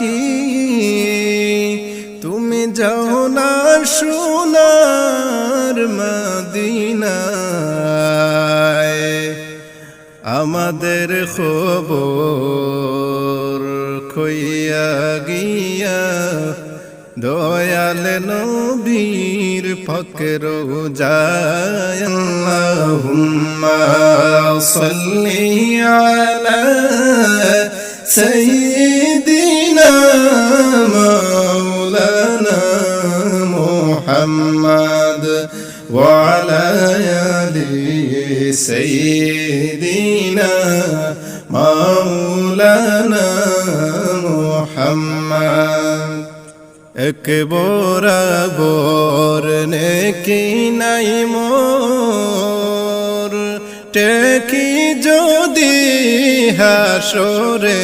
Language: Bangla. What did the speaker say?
পাখি তুমি যাও না সোনার মদিনায় আমাদের খবর কইয়া গিয়া দয়াল নবীর ফকর যায় আল্লাহুম্মা সাল্লি আলা সাইয়্যিদিনা মাওলানা মুহাম্মদ ওয়া আলা আলি সাইয়্যিদিনা মাওলানা মুহাম্মদ এক বরাবর নেকি নাই মোর টেকি যদি হাসরে